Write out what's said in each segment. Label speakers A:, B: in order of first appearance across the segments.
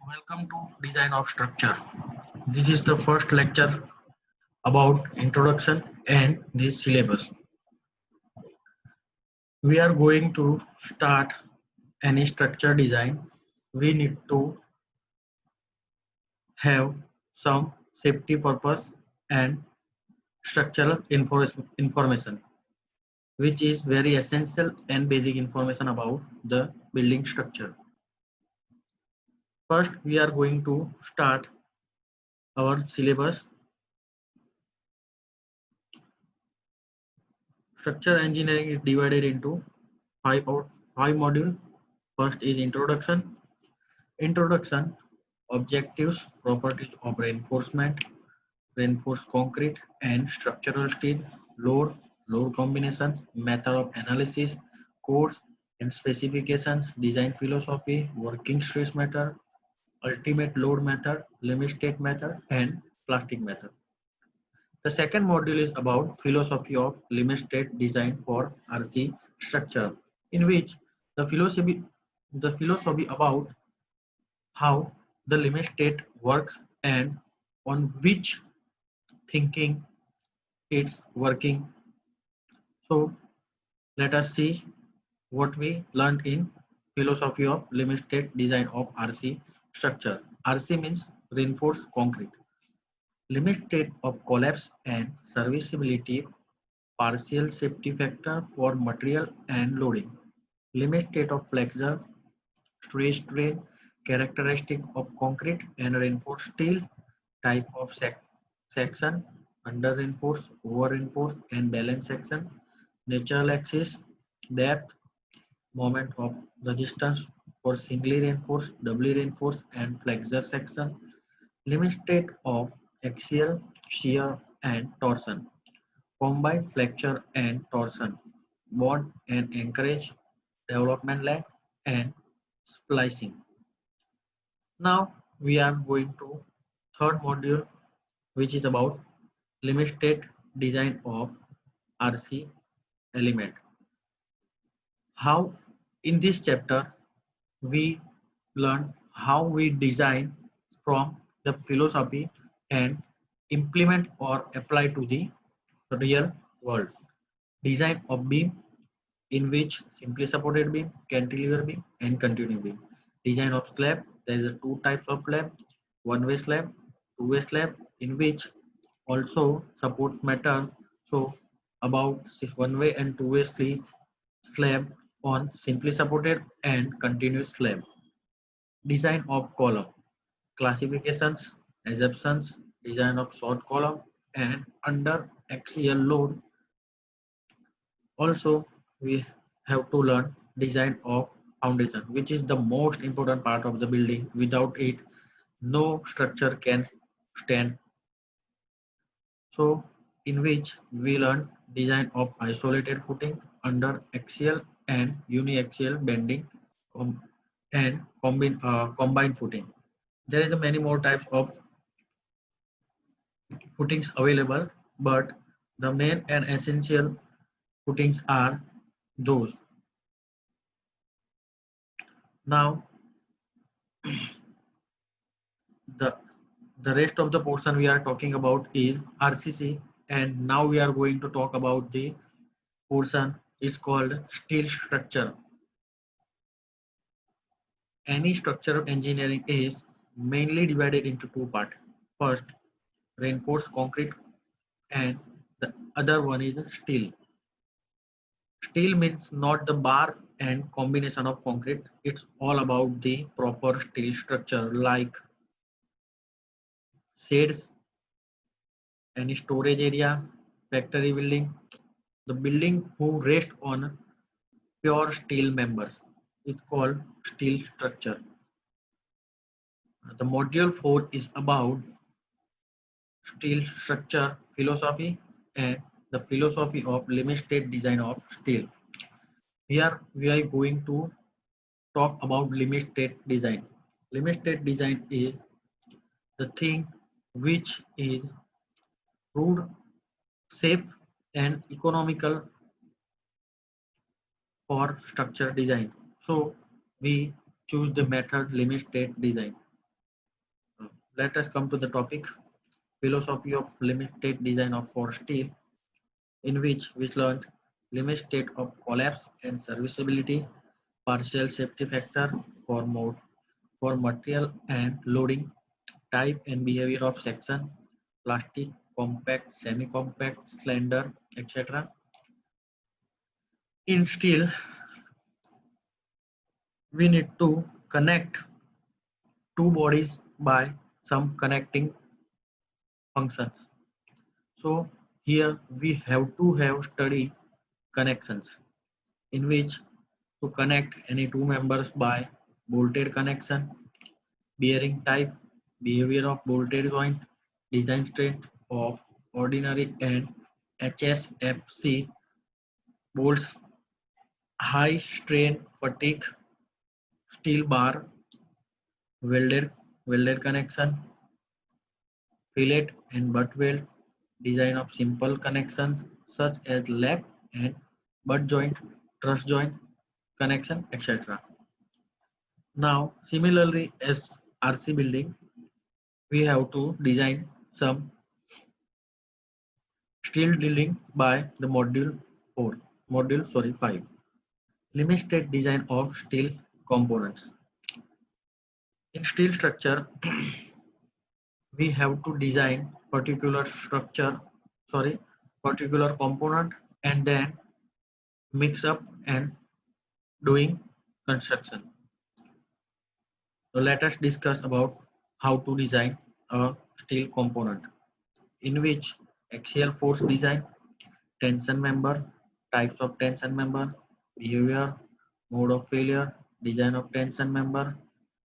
A: Welcome to Design of Structure. This is the first lecture about introduction and the syllabus. We are going to start any structure design. We need to have some safety purpose and structural information, which is very essential and basic information about the building structure. First, we are going to start our syllabus. Structure engineering is divided into five modules. First is introduction. Introduction, objectives, properties of reinforcement, reinforced concrete and structural steel, load combinations, method of analysis, codes and specifications, design philosophy, working stress method, ultimate load method, limit state method, and plastic method. The second module is about philosophy of limit state design for RC structure, in which the philosophy about how the limit state works and on which thinking it's working. So let us see what we learned in philosophy of limit state design of RC structure. RC means reinforced concrete. Limit state of collapse and serviceability, partial safety factor for material and loading. Limit state of flexure, stress strain, characteristic of concrete and reinforced steel, type of section, under reinforced, over reinforced and balance section, natural axis, depth, moment of resistance for singly reinforced, doubly reinforced and flexure section, limit state of axial, shear and torsion, combined flexure and torsion, bond and anchorage, development length and splicing. Now we are going to third module, which is about limit state design of RC element. How in this chapter we learn how we design from the philosophy and implement or apply to the real world. Design of beam, in which simply supported beam, cantilever beam and continuing beam. Design of slab, there is two types of slab, one-way slab, two-way slab, in which also support matter. So about one-way and two-way slab on simply supported and continuous slab. Design of column, classifications, assumptions, design of short column and under axial load. Also, we have to learn design of foundation, which is the most important part of the building. Without it, no structure can stand. So, in which we learn design of isolated footing under axial and uniaxial bending and combined footing. There is many more types of footings available, but the main and essential footings are those. Now, the the rest of the portion we are talking about is RCC, and now we are going to talk about the portion is called steel structure. Any structural engineering is mainly divided into two parts. First, reinforced concrete, and the other one is steel. Steel means not the bar and combination of concrete. It's all about the proper steel structure like shades, any storage area, factory building. The building who rest on pure steel members is called steel structure. The module 4 is about steel structure philosophy and the philosophy of limit state design of steel. Here we are going to talk about limit state design. Limit state design is the thing which is proved safe and economical for structure design. So we choose the method limit state design. Let us come to the topic philosophy of limit state design of for steel, in which we learned limit state of collapse and serviceability, partial safety factor for mode for material and loading, type and behavior of section, plastic, compact, semi-compact, slender, etc. In steel, we need to connect two bodies by some connecting functions. So here we have to have study connections in which to connect any two members by bolted connection, bearing type, behavior of bolted joint, design strength of ordinary and HSFC bolts, high strain fatigue, steel bar, welded connection, fillet and butt weld, design of simple connections such as lap and butt joint, truss joint connection, etc. Now, similarly as RC building, we have to design some steel drilling by the module 5. Limit state design of steel components. In steel structure, we have to design particular component and then mix up and doing construction. So let us discuss about how to design a steel component, in which axial force design, tension member, types of tension member, behavior, mode of failure, design of tension member,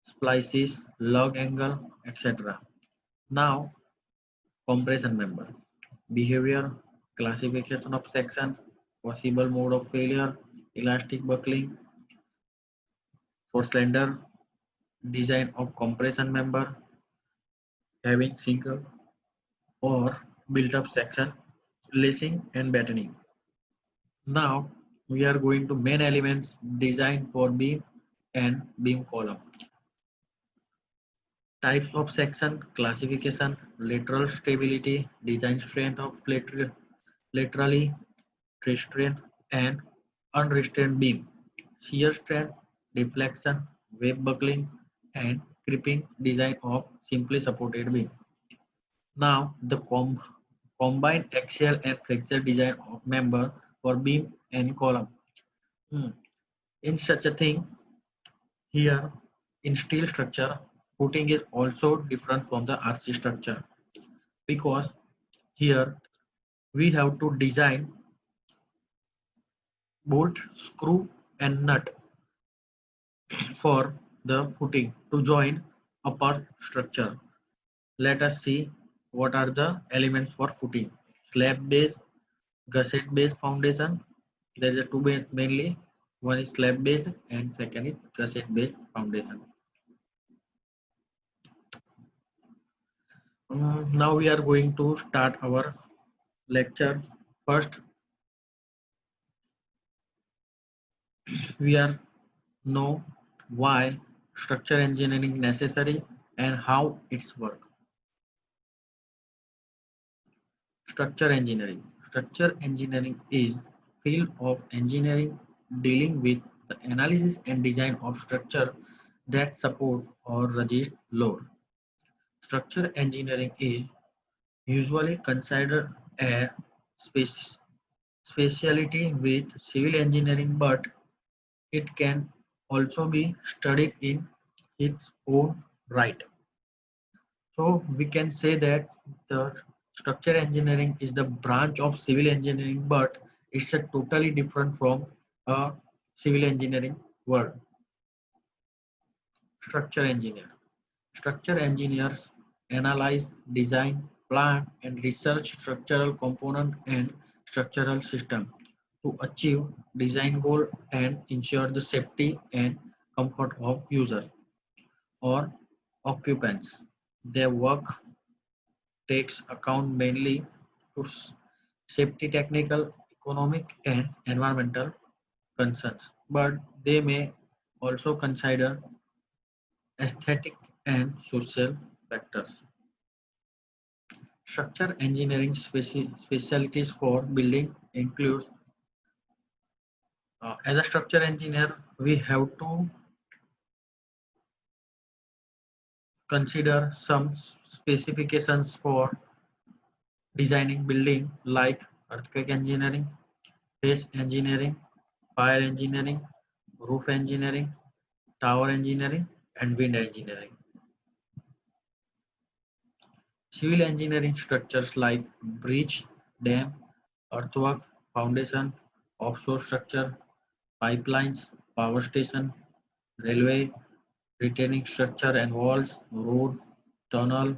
A: splices, lug angle, etc. Now, compression member, behavior, classification of section, possible mode of failure, elastic buckling, for slender, design of compression member, having single or built up section, lacing and battening. Now we are going to main elements design for beam and beam column. Types of section, classification, lateral stability, design strength of laterally restrained and unrestrained beam, shear strength, deflection, wave buckling, and creeping design of simply supported beam. Now the combined axial and flexure design of member for beam and column. Hmm. In such a thing, here in steel structure, footing is also different from the RC structure, because here we have to design bolt, screw and nut for the footing to join upper structure. Let us see what are the elements for footing. Slab base, gusset based foundation. There is a two mainly. One is slab based and second is gusset based foundation. Now we are going to start our lecture. First, we are know why structure engineering necessary and how it's work. Structure engineering. Structure engineering is field of engineering dealing with the analysis and design of structure that support or resist load. Structure engineering is usually considered a space specialty with civil engineering, but it can also be studied in its own right. So we can say that the structure engineering is the branch of civil engineering, but it's a totally different from a civil engineering world. Structure engineer. Structure engineers analyze, design, plan, and research structural component and structural system to achieve design goal and ensure the safety and comfort of user or occupants. Their work takes account mainly to safety, technical, economic, and environmental concerns, but they may also consider aesthetic and social factors. Structure engineering specialties for building include, as a structure engineer, we have to consider some specifications for designing building like earthquake engineering, haze engineering, fire engineering, roof engineering, tower engineering, and wind engineering. Civil engineering structures like bridge, dam, earthwork, foundation, offshore structure, pipelines, power station, railway, retaining structure and walls, road, tunnel,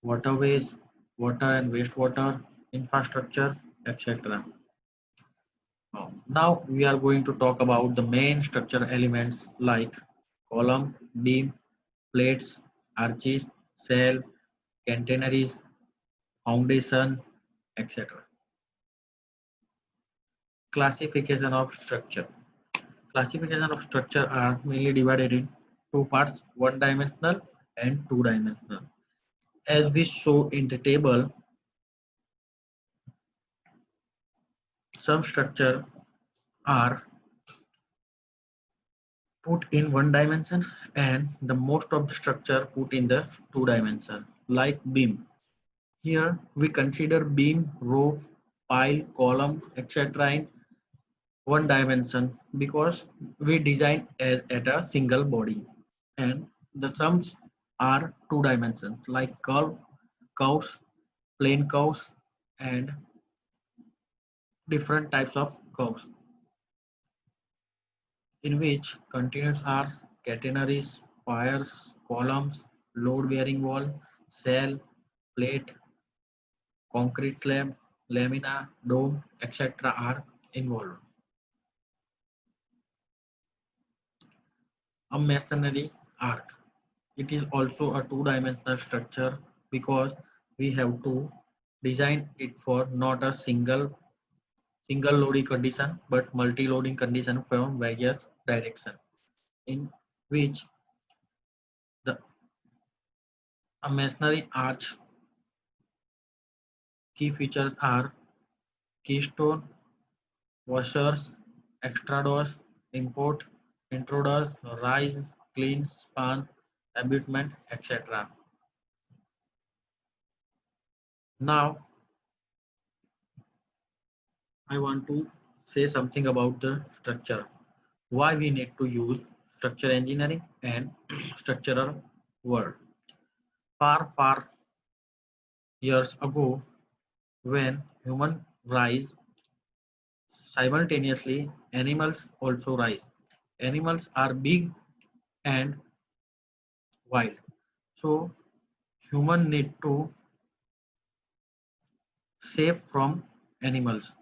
A: waterways, water and wastewater, infrastructure, etc. Now we are going to talk about the main structure elements like column, beam, plates, arches, cell, catenaries, foundation, etc. Classification of structure. Classification of structure are mainly divided in two parts, one dimensional and two dimensional. As we show in the table, some structure are put in one dimension and the most of the structure put in the two dimension, like beam. Here we consider beam, row, pile, column, etc. in one dimension because we design as at a single body, and the sums are two dimensions like curve, curves, plane curves, and different types of curves, in which continuous are catenaries, piers, columns, load-bearing wall, cell, plate, concrete slab, lamina, dome, etc. are involved. A masonry arc. It is also a two-dimensional structure because we have to design it for not a single loading condition but multi-loading condition from various directions, in which the a masonry arch key features are keystone, washers, extra doors, import, intruders, rise, clean, span, abutment, etc. Now I want to say something about the structure. Why we need to use structure engineering and structural world. Far years ago, when humans rise simultaneously, animals also rise. Animals are big and wild, so human need to save from animals.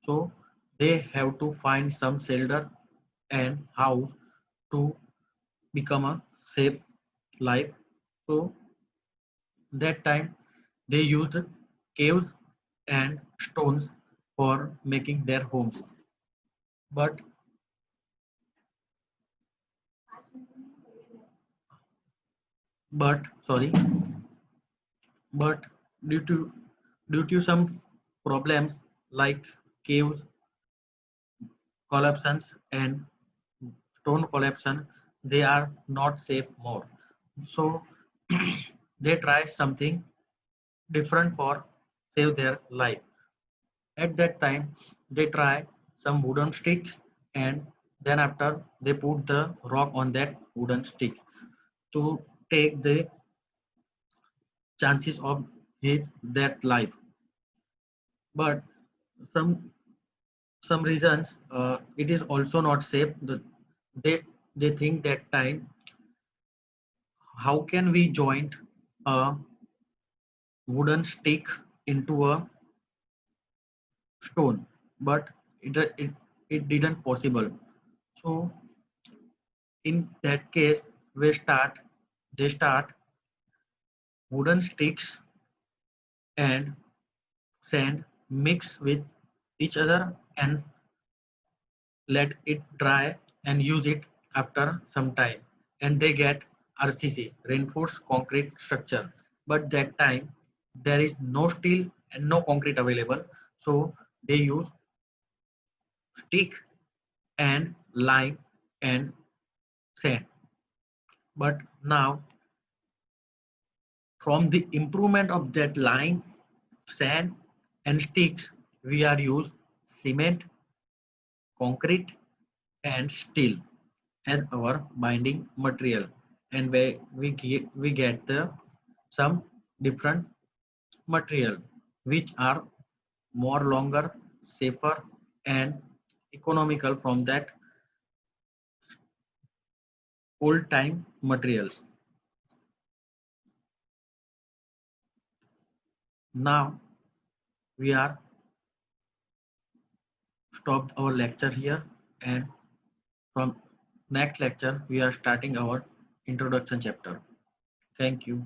A: So they have to find some shelter and house to become a safe life. So that time they used caves and stones for making their homes. But sorry, but due to some problems like caves collapses and stone collapse, they are not safe more. So they try something different for save their life. At that time, they try some wooden sticks, and then after they put the rock on that wooden stick to take the chances of his that life. But some reasons it is also not safe. They they think that time how can we join a wooden stick into a stone, but it didn't possible. So in that case they start wooden sticks and sand mix with each other and let it dry and use it after some time, and they get RCC, reinforced concrete structure. but that time there is no steel and no concrete available, so they use stick and lime and sand. But now, from the improvement of that lime, sand and sticks, we are use cement, concrete and steel as our binding material, and we get the some different material which are more longer, safer and economical from that old time materials. Now we are stopped our lecture here, and from next lecture we are starting our introduction chapter. Thank you.